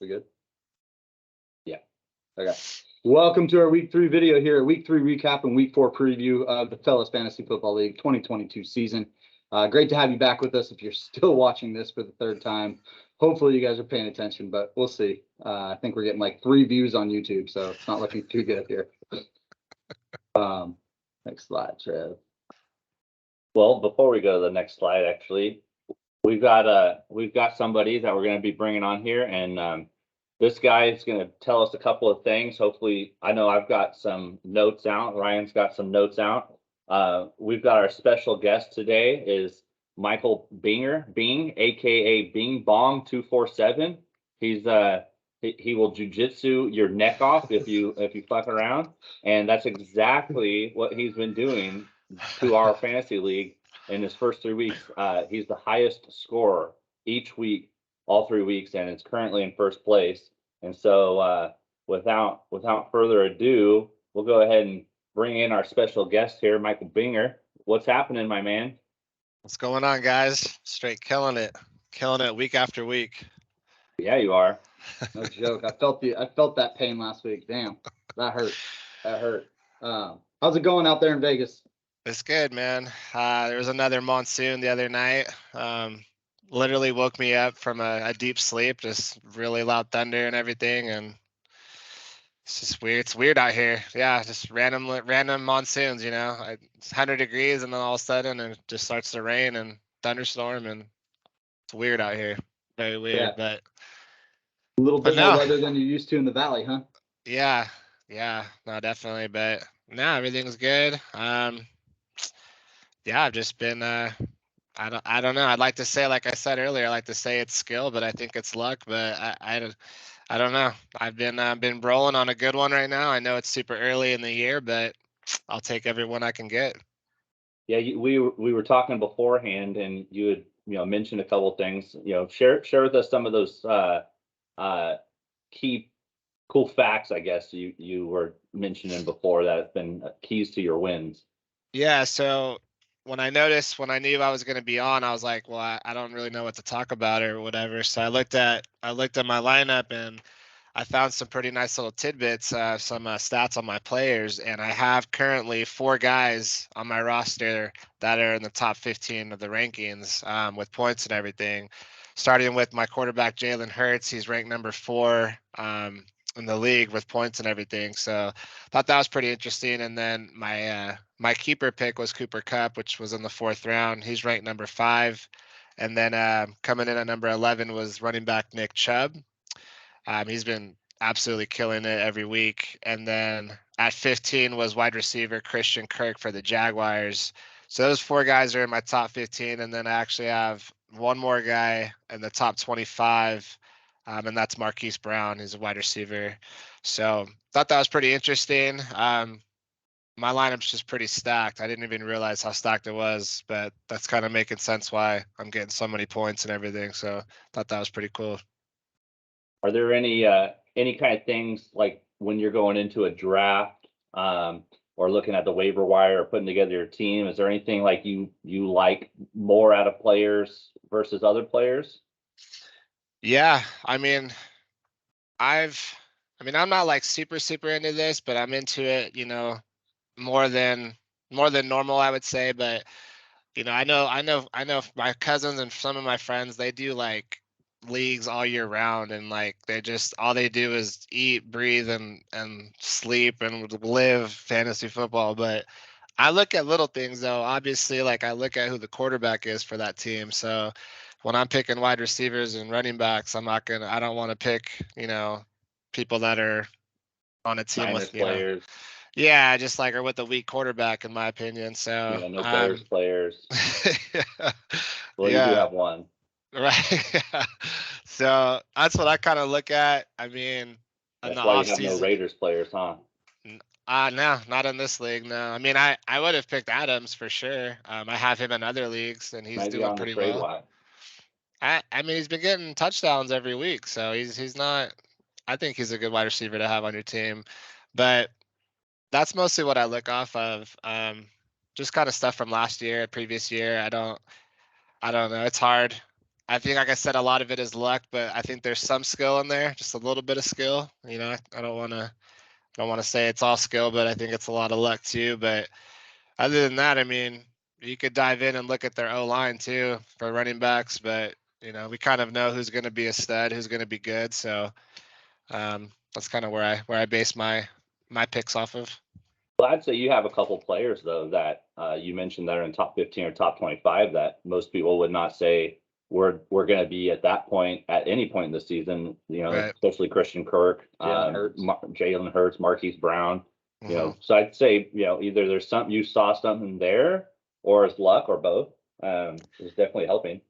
We good? Yeah. Okay. Welcome to our week 3 video here, week 3 recap and week 4 preview of the Fellas Fantasy Football League 2022 season. Great to have you back with us. If you're still watching this for the 3rd time, hopefully you guys are paying attention, but we'll see. I think we're getting like 3 views on YouTube, so it's not looking too good here. Next slide, Trev. Well, before we go to the next slide, actually, we've got somebody that we're going to be bringing on here, and this guy is going to tell us a couple of things. Hopefully, I know I've got some notes out. Ryan's got some notes out. We've got our special guest today is Michael Bing, aka Bing Bong 247. He will jujitsu your neck off if you fuck around, and that's exactly what he's been doing to our fantasy league in his first 3 weeks. He's the highest scorer each week, all 3 weeks, and it's currently in first place. And so without further ado, we'll go ahead and bring in our special guest here, Michael Binger. What's happening, my man? What's going on, guys? Straight killing it week after week. Yeah, you are. No joke. I felt that pain last week. Damn, that hurt. How's it going out there in Vegas? It's good, man. There was another monsoon the other night. Literally woke me up from a deep sleep, just really loud thunder and everything, and it's just weird. It's weird out here. Yeah, just random monsoons. It's 100 degrees, and then all of a sudden it just starts to rain and thunderstorm, and it's weird out here. Very weird, Yeah. but A little bit more weather than you're used to in the valley, huh? Yeah, no, definitely. But no, everything's good. Yeah, I've just been I don't know. I'd like to say, like I said earlier, I like to say it's skill, but I think it's luck. But I don't know. I've been rolling on a good one right now. I know it's super early in the year, but I'll take every one I can get. Yeah, we were talking beforehand, and you had mentioned a couple of things. Share with us some of those key cool facts, I guess you were mentioning before that have been keys to your wins. Yeah, so when I knew I was going to be on, I was like, well, I don't really know what to talk about or whatever. So I looked at my lineup, and I found some pretty nice little tidbits, some stats on my players, and I have currently 4 guys on my roster that are in the top 15 of the rankings with points and everything. Starting with my quarterback, Jalen Hurts, he's ranked number 4 in the league with points and everything. So thought that was pretty interesting. And then my keeper pick was Cooper Kupp, which was in the 4th round. He's ranked number 5. And then coming in at number 11 was running back Nick Chubb. He's been absolutely killing it every week. And then at 15 was wide receiver Christian Kirk for the Jaguars. So those 4 guys are in my top 15. And then I actually have one more guy in the top 25. And that's Marquise Brown. He's a wide receiver. So thought that was pretty interesting. My lineup's just pretty stacked. I didn't even realize how stacked it was, but that's kind of making sense why I'm getting so many points and everything. So thought that was pretty cool. Are there any kind of things like when you're going into a draft or looking at the waiver wire or putting together your team? Is there anything like you like more out of players versus other players? Yeah, I'm not like super into this, but I'm into it, more than normal, I would say. But I know my cousins and some of my friends, they do like leagues all year round, and like all they do is eat, breathe, and sleep and live fantasy football. But I look at little things though. Obviously, like I look at who the quarterback is for that team. So when I'm picking wide receivers and running backs, I don't want to pick, people that are on a team with players. Yeah, just like, or with a weak quarterback, in my opinion. So No players. Yeah. Well, you do have one. Right. So that's what I kind of look at. I mean, that's why you have no Raiders players, huh? No, not in this league. No, I mean, I would have picked Adams for sure. I have him in other leagues, and he's doing pretty well. I mean, he's been getting touchdowns every week, so he's not. I think he's a good wide receiver to have on your team, but that's mostly what I look off of. Just kind of stuff from last year, previous year. I don't know. It's hard. I think, like I said, a lot of it is luck, but I think there's some skill in there, just a little bit of skill. You know, I don't want to say it's all skill, but I think it's a lot of luck too. But other than that, I mean, you could dive in and look at their O line too for running backs, but you know, we kind of know who's going to be a stud, who's going to be good. So that's kind of where I base my picks off of. Well, I'd say you have a couple players though that you mentioned that are in top 15 or top 25 that most people would not say we're going to be at that point at any point in the season. You know, Right. especially Christian Kirk, Jalen Hurts, Marquise Brown. You know, so I'd say either there's something you saw something there, or it's luck, or both. Is definitely helping.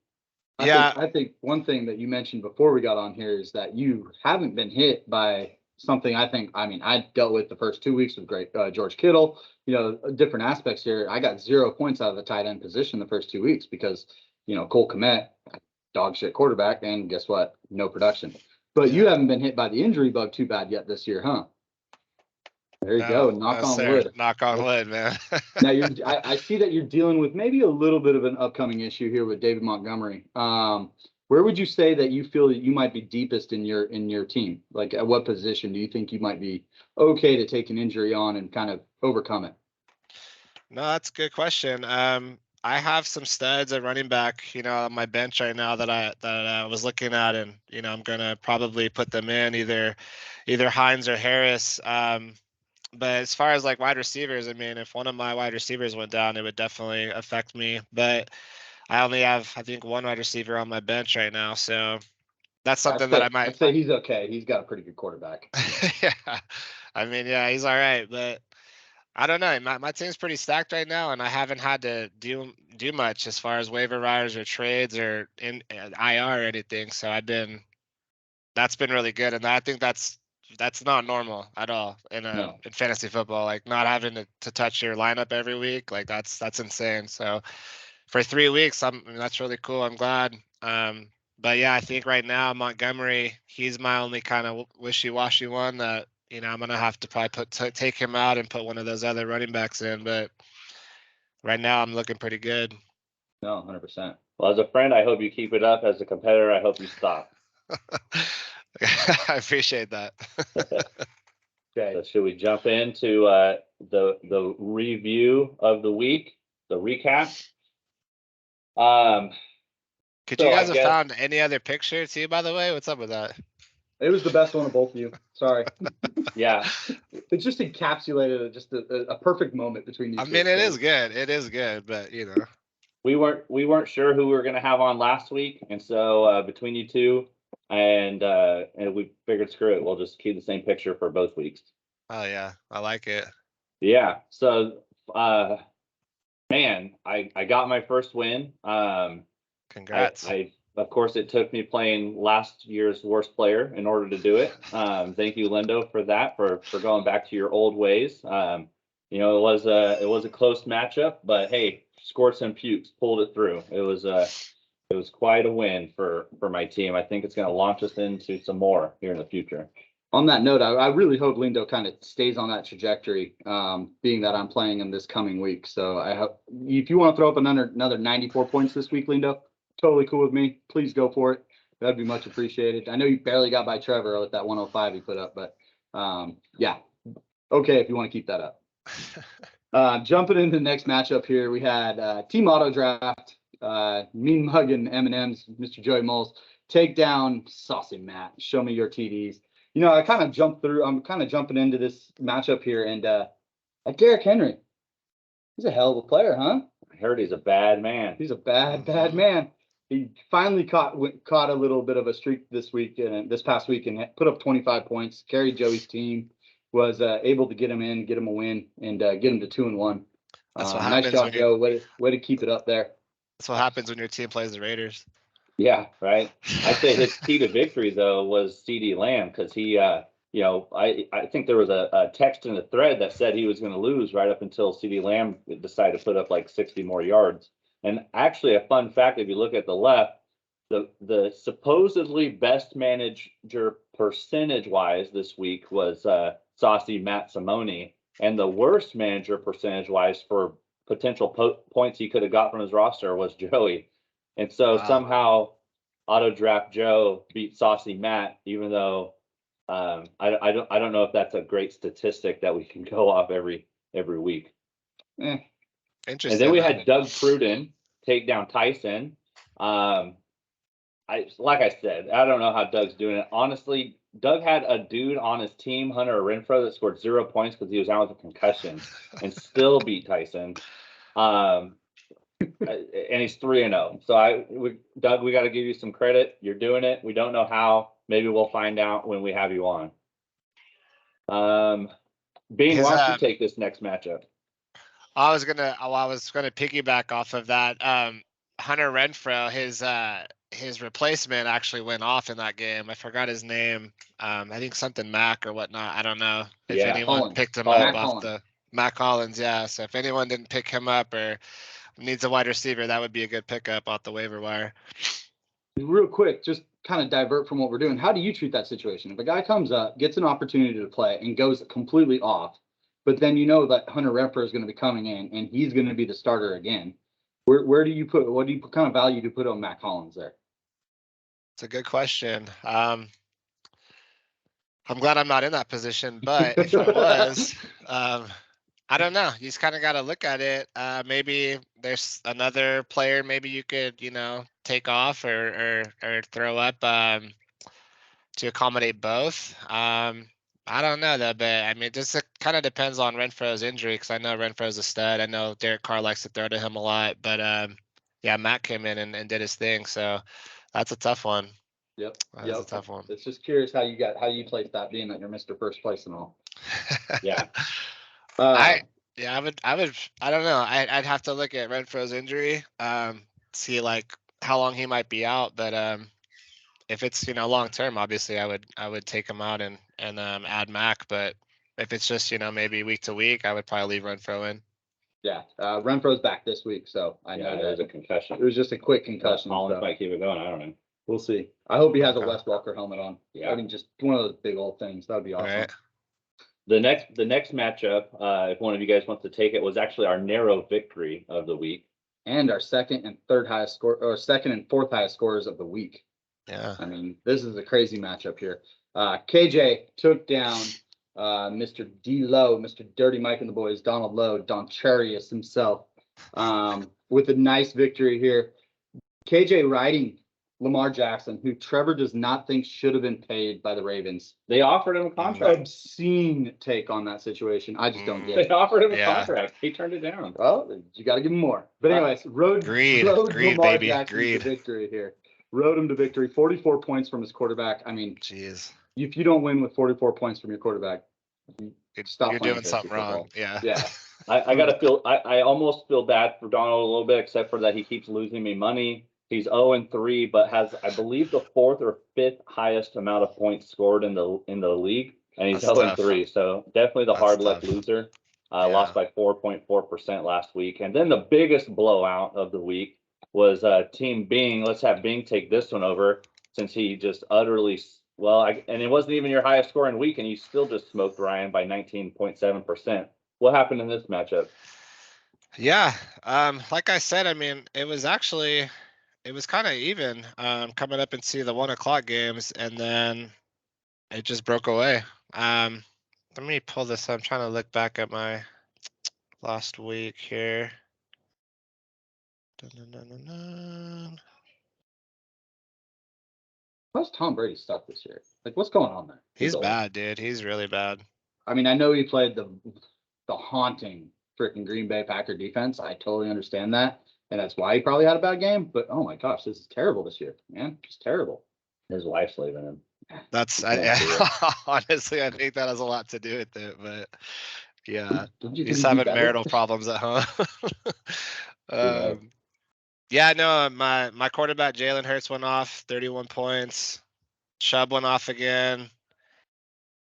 I think one thing that you mentioned before we got on here is that you haven't been hit by something. I dealt with the first 2 weeks with George Kittle, different aspects here. I got 0 points out of the tight end position the first 2 weeks because, Cole Kmet, dog shit quarterback, and guess what? No production. But you haven't been hit by the injury bug too bad yet this year, huh? There you go. Knock on wood. Knock on wood, man. Now I see that you're dealing with maybe a little bit of an upcoming issue here with David Montgomery. Where would you say that you feel that you might be deepest in your team? Like, at what position do you think you might be okay to take an injury on and kind of overcome it? No, that's a good question. I have some studs at running back, on my bench right now that I was looking at, and I'm gonna probably put them in either Hines or Harris. But as far as like wide receivers, I mean, if one of my wide receivers went down, it would definitely affect me. But I only have, I think, one wide receiver on my bench right now, so that's something that I might. I'd say he's okay. He's got a pretty good quarterback. Yeah, I mean, yeah, he's all right, but I don't know. My team's pretty stacked right now, and I haven't had to do much as far as waiver wires or trades or in IR or anything. So that's been really good, and I think that's not normal at all in fantasy football. Like, not having to touch your lineup every week, like that's insane. So for 3 weeks, that's really cool. I'm glad. But yeah, I think right now Montgomery, he's my only kind of wishy-washy one that I'm gonna have to probably take him out and put one of those other running backs in. But right now I'm looking pretty good. No, 100%. Well, as a friend, I hope you keep it up. As a competitor, I hope you stop. I appreciate that. Okay, so should we jump into the review of the week, the recap? Could you guys have found any other picture too, by the way? What's up with that? It was the best one of both of you. Sorry. Yeah. It just encapsulated just a perfect moment between you two. I mean, it is good. It is good, but we weren't sure who we were going to have on last week, and so between you two, and we figured, screw it, we'll just keep the same picture for both weeks. Oh yeah, I like it. Yeah. So, man, I got my first win. Congrats. Of course, it took me playing last year's worst player in order to do it. Thank you, Lindo, for that, for going back to your old ways. It was a close matchup, but hey, scored some pukes, pulled it through. It was quite a win for my team. I think it's going to launch us into some more here in the future. On that note, I really hope Lindo kind of stays on that trajectory, being that I'm playing him this coming week. So I hope, if you want to throw up another 94 points this week, Lindo, totally cool with me. Please go for it. That'd be much appreciated. I know you barely got by Trevor with that 105 he put up, but yeah, okay if you want to keep that up. Jumping into the next matchup here, we had Team Auto Draft, Mean Mug and M&M's, Mr. Joey Moles, take down Saucy Matt. Show me your TDs. I kind of jumped through. I'm kind of jumping into this matchup here, and Derrick Henry, he's a hell of a player, huh? I heard he's a bad man. He's a bad man. He finally caught a little bit of a streak this past week, and put up 25 points. Carried Joey's team, was able to get him a win, and get him to 2-1. That's what happens. Nice job, Joe. Way to keep it up there. That's what happens when your team plays the Raiders. Yeah, right. I'd say his key to victory though was CeeDee Lamb, because he, I think there was a text in the thread that said he was going to lose right up until CeeDee Lamb decided to put up like 60 more yards. And actually, a fun fact: if you look at the left, the supposedly best manager percentage wise this week was Saucy Matt Simone, and the worst manager percentage wise for potential points he could have got from his roster was Joey. And so somehow Auto Draft Joe beat Saucy Matt, even though I don't know if that's a great statistic that we can go off every week. Eh, Interesting. And then we had Doug Pruden take down Tyson. Like I said, I don't know how Doug's doing it. Honestly, Doug had a dude on his team, Hunter Renfro, that scored 0 points because he was out with a concussion and still beat Tyson. And he's 3-0. So Doug, we got to give you some credit. You're doing it. We don't know how. Maybe we'll find out when we have you on. Bean, why don't you take this next matchup? I was gonna piggyback off of that. Hunter Renfro, his replacement actually went off in that game. I forgot his name. I think something Mac or whatnot. I don't know if anyone Collins. picked him Mac up off Collins. the Mac Collins. Yeah. So if anyone didn't pick him up or needs a wide receiver, that would be a good pickup off the waiver wire. Real quick, just kind of divert from what we're doing. How do you treat that situation? If a guy comes up, gets an opportunity to play, and goes completely off, but then you know that Hunter Renfro is going to be coming in and he's going to be the starter again, where do you put? What kind of value do you put on Matt Collins there? It's a good question. I'm glad I'm not in that position, but if I was, I don't know. You just kind of got to look at it. Maybe there's another player. Maybe you could, take off or throw up to accommodate both. I don't know though, but I mean, just kind of depends on Renfro's injury because I know Renfro's a stud. I know Derek Carr likes to throw to him a lot, but yeah, Matt came in and did his thing, so that's a tough one. Yep. That's a tough one. It's just curious how you place that, being that you're Mr. First Place and all. Yeah. I don't know. I'd have to look at Renfro's injury, see like how long he might be out, but if it's long term, obviously I would take him out and add Mac, but if it's just maybe week to week, I would probably leave Renfro in. Yeah, Renfro's back this week, so I know there's a concussion. It was just a quick concussion. Collins might keep it going. I don't know. We'll see. I hope he has a Wes Welker helmet on. Yeah. I mean, just one of those big old things. That would be awesome. Right. The next matchup, if one of you guys wants to take it, was actually our narrow victory of the week. And our second and fourth highest scorers of the week. Yeah. I mean, this is a crazy matchup here. KJ took down Mr. D Lowe, Mr. Dirty Mike and the boys, Donald Lowe, Don Charius himself, with a nice victory here. KJ riding Lamar Jackson, who Trevor does not think should have been paid by the Ravens. They offered him a contract. Obscene take on that situation. I just don't get They it. offered him a contract. He turned it down. Well, you got to give him more. But anyways, Greed, Lamar baby, Jackson greed. to victory here. Rode him to victory. 44 points from his quarterback. I mean, jeez, if you don't win with 44 points from your quarterback, you're doing something wrong. Yeah. Yeah. I almost feel bad for Donald a little bit, except for that he keeps losing me money. He's 0-3, but has, I believe, the 4th or 5th highest amount of points scored in the league, and he's 0-3. So definitely the hard luck loser. Lost by 4.4% last week, and then the biggest blowout of the week was Team Bing. Let's have Bing take this one over, since he just utterly and it wasn't even your highest scoring week, and you still just smoked Ryan by 19.7%. What happened in this matchup? Yeah, like I said, I mean, it was kind of even coming up into the 1 o'clock games, and then it just broke away. Let me pull this up. I'm trying to look back at my last week here. How's Tom Brady stuck this year? Like, what's going on there? He's bad, dude. He's really bad. I mean, I know he played the haunting freaking Green Bay Packer defense. I totally understand that. And that's why he probably had a bad game. But oh my gosh, this is terrible this year, man. It's terrible. His wife's leaving him. Honestly, I think that has a lot to do with it. But yeah, He's having marital problems at home. Yeah, no, my quarterback Jalen Hurts went off 31 points. Chubb went off again.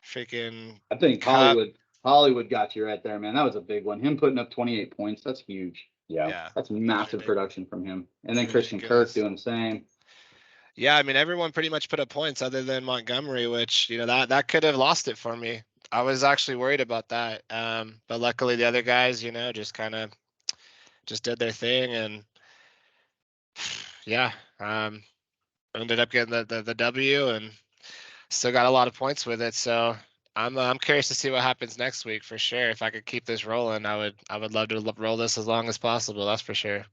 Freaking. I think Hollywood got you right there, man. That was a big one. Him putting up 28 points. That's huge. Yeah. That's massive production from him. And then Christian Kirk doing the same. Yeah, I mean, everyone pretty much put up points other than Montgomery, which, that could have lost it for me. I was actually worried about that. But luckily the other guys, just kind of just did their thing. And yeah, ended up getting the W and still got a lot of points with it. So I'm curious to see what happens next week for sure. If I could keep this rolling, I would love to roll this as long as possible. That's for sure.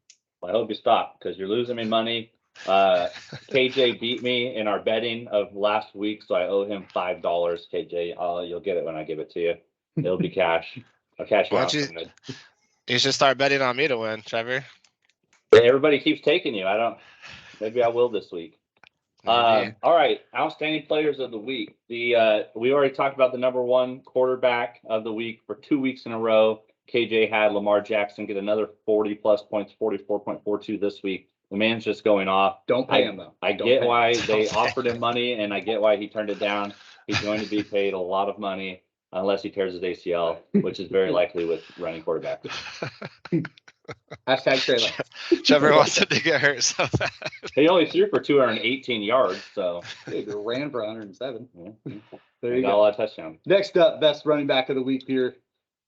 I hope you stop because you're losing me money. KJ beat me in our betting of last week, so I owe him $5. KJ, you'll get it when I give it to you. It'll be cash. I'll cash you Why out. don't you should start betting on me to win, Trevor. Everybody keeps taking you. Maybe I will this week. Maybe. All right, outstanding players of the week. We already talked about the number one quarterback of the week for 2 weeks in a row. KJ had Lamar Jackson get another 40 plus points, 44.42 this week. The man's just going off. Don't pay him though. I get why they offered him money, and I get why he turned it down. He's going to be paid a lot of money unless he tears his ACL, which is very likely with running quarterback. Hashtag Trey. Trevor wants him to get hurt so bad. He only threw for 218 yards, so Dude, they ran for 107. yeah, There he you got a go. lot of touchdowns. Next up, best running back of the week here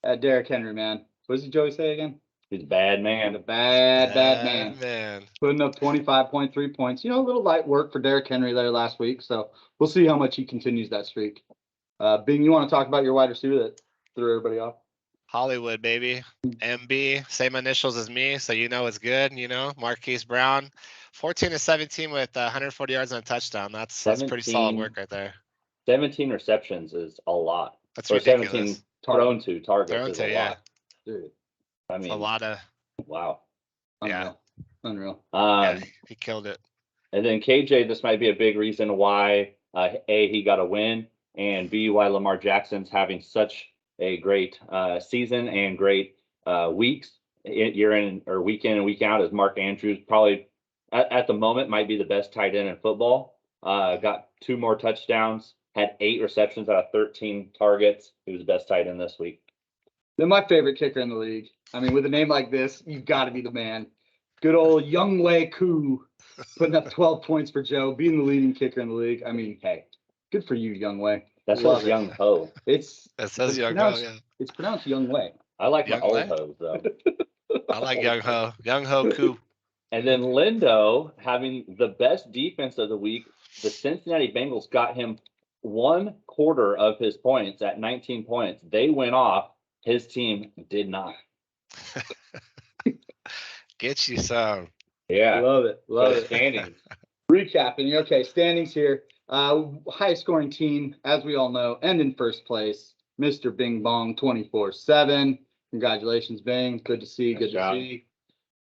at Derrick Henry, man. What does Joey say again? He's a bad And man. a bad man. Man. Putting up 25.3 points. You know, a little light work for Derrick Henry there last week. So we'll see how much he continues that streak. Bing, you want to talk about your wide receiver that threw everybody off? Hollywood, baby. MB, same initials as me, so you know it's good. Marquise Brown, 14 to 17 with 140 yards and a touchdown. That's pretty solid work right there. 17 receptions is a lot. That's Or ridiculous. 17 thrown to targets Thrown is to, a yeah. lot. Dude, I It's mean, a lot of. wow. unreal. Unreal. Yeah, he killed it. And then KJ, this might be a big reason why A, he got a win, and B, why Lamar Jackson's having such a great season and great weeks year in or week in and week out. Is Mark Andrews probably at the moment might be the best tight end in football. Got 2 more touchdowns, had 8 receptions out of 13 targets. He was the best tight end this week. They're my favorite kicker in the league. I mean, with a name like this, you've got to be the man. Good old Younghoe Koo putting up 12 points for Joe, being the leading kicker in the league. I mean, hey, good for you, Younghoe. That's Love what it. Young Ho. That says it's Young Ho, pronounced- yeah. It's pronounced Younghoe. I like my Young old Wei? hoes though. I like Young Ho. Young Ho Koo. And then Lindo having the best defense of the week. The Cincinnati Bengals got him 1/4 of his points at 19 points. They went off. His team did not. Get you some. Yeah. Love it. Love it. Standings. Recapping. Okay, standings here. Highest scoring team, as we all know, and in first place, Mr. Bing Bong 24/7. Congratulations, Bing. Good to see. Nice Good job. to see.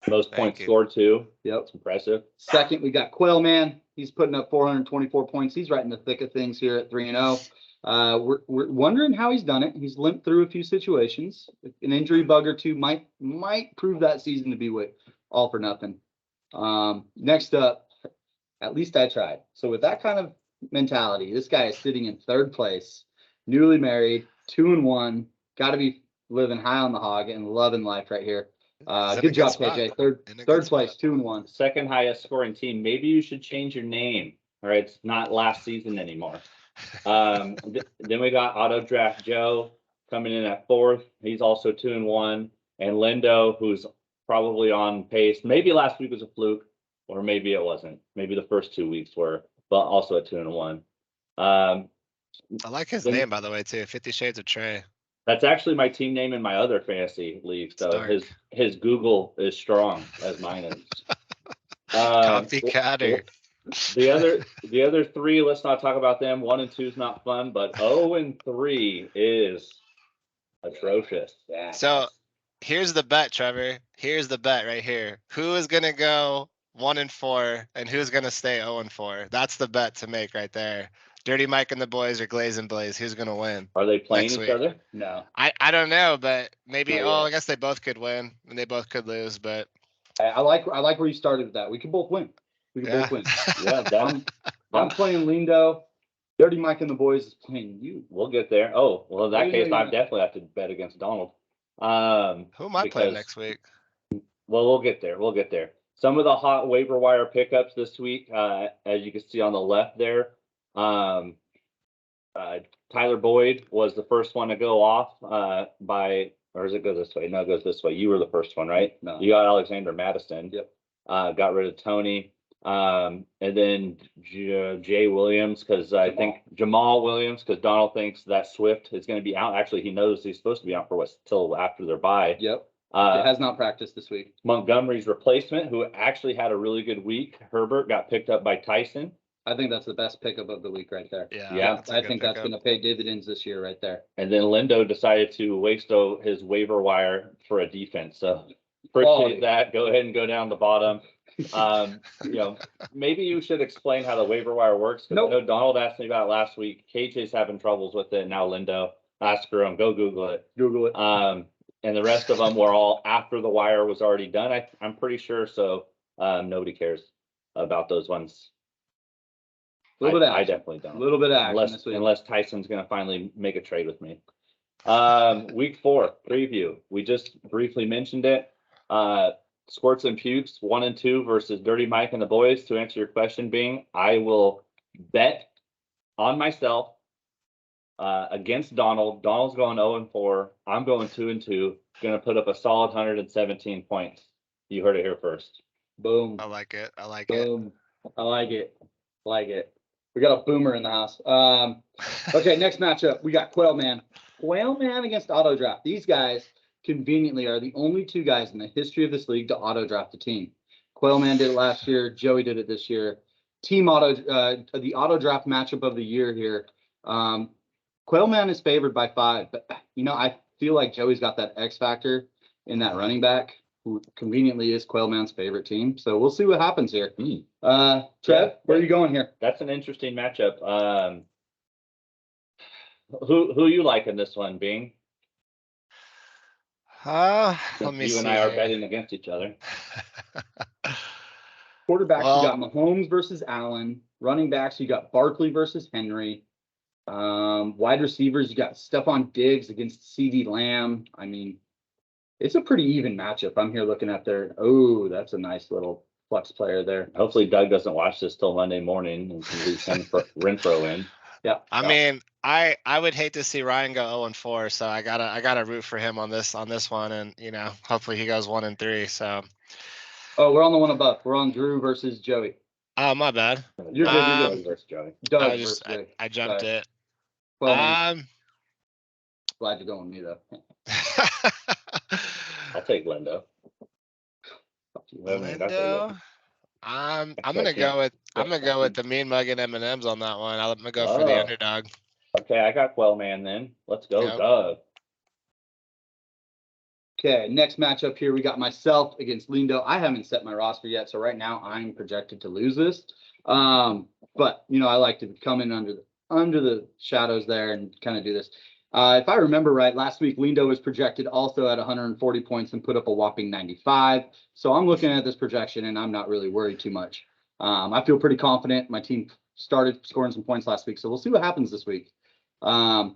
Most Thank points you. scored too. Yep. It's impressive. Second, we got Quail Man. He's putting up 424 points. He's right in the thick of things here at 3-0. We're wondering how he's done it. He's limped through a few situations. An injury bug or two might prove that season to be all for nothing. Next up, at least I tried. So with that kind of mentality, this guy is sitting in third place, newly married, 2-1. Got to be living high on the hog and loving life right here. He's in a Good job, spot. KJ. In a Third good place, spot. 2-1. Second highest scoring team. Maybe you should change your name. All right. It's not last season anymore. Then we got Auto Draft Joe coming in at 4th. He's also 2-1. And Lindo, who's probably on pace. Maybe last week was a fluke, or maybe it wasn't. Maybe the first 2 weeks were, but also at 2-1. I like his Then- name, by the way, too. 50 Shades of Trey. That's actually my team name in my other fantasy league. So Dark. his Google is strong as mine is. Copycatter. The other 3, let's not talk about them. 1 and 2 is not fun, but 0 and 3 is atrocious. Yeah. So here's the bet, Trevor. Here's the bet right here. Who is gonna go 1 and 4, and who's gonna stay 0 and 4? That's the bet to make right there. Dirty Mike and the boys are Glaze and Blaze. Who's gonna win? Are they playing Next each week. other? No. I don't know, but maybe. Not Oh, yet. I guess they both could win, and they both could lose. But I like where you started with that. We could both win. We could both win. Yeah, I'm playing Lindo. Dirty Mike and the boys is playing you. we'll get there. Oh, well, in that Yeah, case, yeah, I yeah. definitely have to bet against Donald. Who am I playing because- next week? Well, we'll get there. We'll get there. Some of the hot waiver wire pickups this week, as you can see on the left there. Tyler Boyd was the first one to go off or does it go this way? No, it goes this way. You were the first one, right? No. You got Alexander Madison. Yep. Got rid of Tony. And then Jay Williams, because I think Jamal Williams, because Donald thinks that Swift is going to be out. Actually, he knows he's supposed to be out for what till after their bye. Yep. It has not practiced this week. Montgomery's replacement, who actually had a really good week, Herbert, got picked up by Tyson. I think that's the best pickup of the week right there. Yeah, I think that's going to pay dividends this year right there. And then Lindo decided to waste his waiver wire for a defense. So appreciate that. Go ahead and go down the bottom. Maybe you should explain how the waiver wire works. Nope. I know Donald asked me about it last week. KJ's having troubles with it. Now Lindo, screw him. Go Google it. Google it. And the rest of them were all after the wire was already done. I'm pretty sure. So nobody cares about those ones. A little bit of I action. definitely don't. A little bit of action unless Tyson's going to finally make a trade with me. Week 4 preview. We just briefly mentioned it. Squirts and Pukes 1 and 2 versus Dirty Mike and the boys. To answer your question, Bing, I will bet on myself against Donald. Donald's going 0 and 4. I'm going 2 and 2. Going to put up a solid 117 points. You heard it here first. Boom. I like it. Boom. I like it. We got a boomer in the house. Okay, next matchup. We got Quail Man against Auto Draft. These guys conveniently are the only 2 guys in the history of this league to auto draft a team. Quail Man did it last year. Joey did it this year. The auto draft matchup of the year here. Quail Man is favored by 5, but I feel like Joey's got that X factor in that running back, who conveniently is Quail Man's favorite team. So we'll see what happens here. Trev, where are you going here? That's an interesting matchup. Who you like in this one, Bing? Let me see. You and I are betting against each other. Quarterbacks, you got Mahomes versus Allen. Running backs, you got Barkley versus Henry. Wide receivers, you got Stephon Diggs against CD Lamb. I mean, it's a pretty even matchup. I'm here looking at their. Oh, that's a nice little flex player there. Hopefully Doug doesn't watch this till Monday morning and can leave Renfro in. Yeah. I mean, I would hate to see Ryan go 0 and 4, so I gotta root for him on this one, and hopefully he goes 1 and 3. So. Oh, we're on the one above. We're on Drew versus Joey. Oh, my bad. You're good. Versus Joey. Doug I jumped it. Well, glad you're going with me though. I'll take Lindo. Lindo. I'm gonna go with the mean mug and M&Ms on that one. I'm gonna go for the underdog. Okay, I got Quail Man then. Let's go, Doug. Okay, next matchup here, we got myself against Lindo. I haven't set my roster yet, so right now I'm projected to lose this. But I like to come in under the shadows there and kind of do this. If I remember right, last week Lindo was projected also at 140 points and put up a whopping 95. So I'm looking at this projection and I'm not really worried too much. I feel pretty confident. My team started scoring some points last week, so we'll see what happens this week. I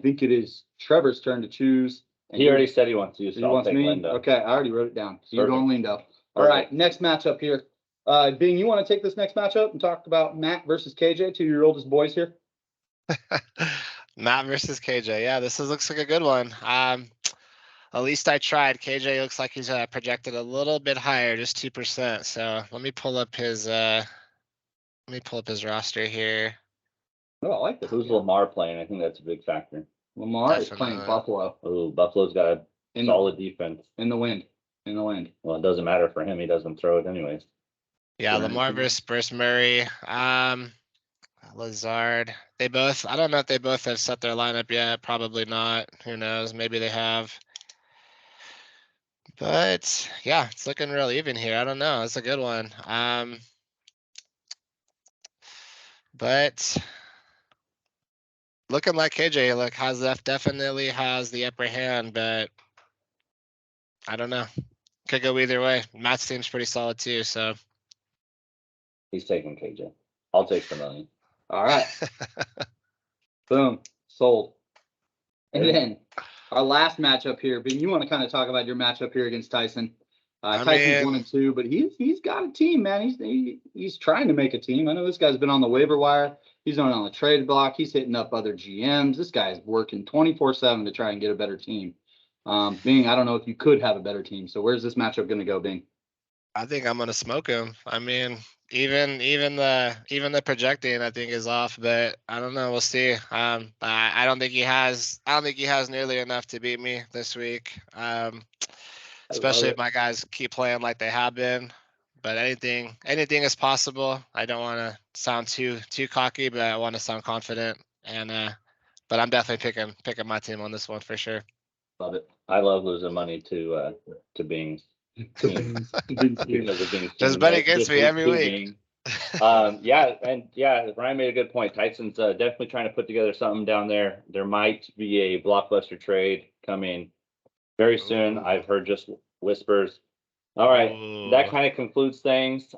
think it is Trevor's turn to choose. He already said he wants you, so I'll take Lindo. Okay, I already wrote it down. So you're going Lindo. All right, next matchup here. Bing, you want to take this next matchup and talk about Matt versus KJ, 2 of your oldest boys here? Matt versus KJ. Yeah, looks like a good one. At least I tried. KJ looks like he's projected a little bit higher, just 2%. So let me pull up his roster here. Oh, I like this. Who's Lamar playing? I think that's a big factor. Lamar is playing Buffalo. Oh, Buffalo's got a solid defense. In the wind. Well, it doesn't matter for him. He doesn't throw it anyways. Yeah, Lamar versus Murray. Lazard. I don't know if they both have set their lineup yet. Probably not. Who knows? Maybe they have. But yeah, it's looking real even here. I don't know. It's a good one. But looking like KJ definitely has the upper hand, but I don't know. Could go either way. Matt's team's pretty solid too, so. He's taking KJ. I'll take the million. All right. Boom. Sold. And then our last matchup here, Ben, you want to kind of talk about your matchup here against Tyson. Tyson's 1 and 2, but he's got a team, man. He's trying to make a team. I know this guy's been on the waiver wire. He's on the trade block. He's hitting up other GMs. This guy's working 24/7 to try and get a better team. Bing, I don't know if you could have a better team. So where's this matchup going to go, Bing? I think I'm going to smoke him. I mean, even the projecting I think is off, but I don't know. We'll see. I don't think he has nearly enough to beat me this week. Especially if my guys keep playing like they have been. But anything is possible. I don't want to sound too cocky, but I want to sound confident. And but I'm definitely picking my team on this one for sure. Love it. I love losing money to Bing's team. Because of Bing's Just team. bet No, against just me every to week. Bing. Yeah, Ryan made a good point. Tyson's definitely trying to put together something down there. There might be a blockbuster trade coming very soon. Ooh. I've heard just whispers. All right, that Ooh. kind of concludes things.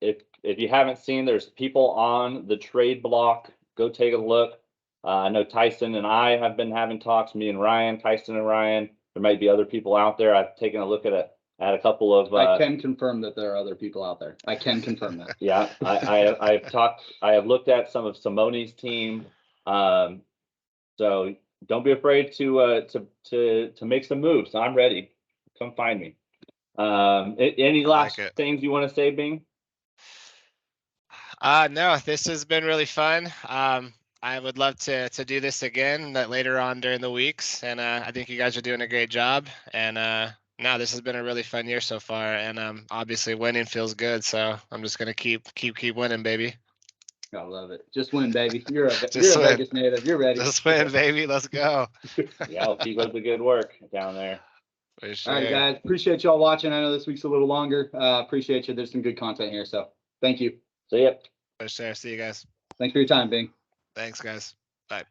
If you haven't seen, there's people on the trade block. Go take a look. I know Tyson and I have been having talks. Me and Ryan, Tyson and Ryan. There might be other people out there. I've taken a look at a couple of. I can confirm that there are other people out there. I can confirm that. Yeah, I have looked at some of Simone's team. So don't be afraid to make some moves. I'm ready. Come find me. Any I last like it. things you want to say, Bing? No, this has been really fun. I would love to do this again later on during the weeks, and I think you guys are doing a great job. And no, this has been a really fun year so far, and obviously winning feels good. So I'm just gonna keep winning, baby. I love it. Just win, baby. You're a Just win. Vegas native. You're ready. Just win, baby. Let's go. Yeah, well, keep up the good work down there. For sure. All right, guys. Appreciate y'all watching. I know this week's a little longer. Appreciate you. There's some good content here. So thank you. See ya. For sure. See you guys. Thanks for your time, Bing. Thanks, guys. Bye.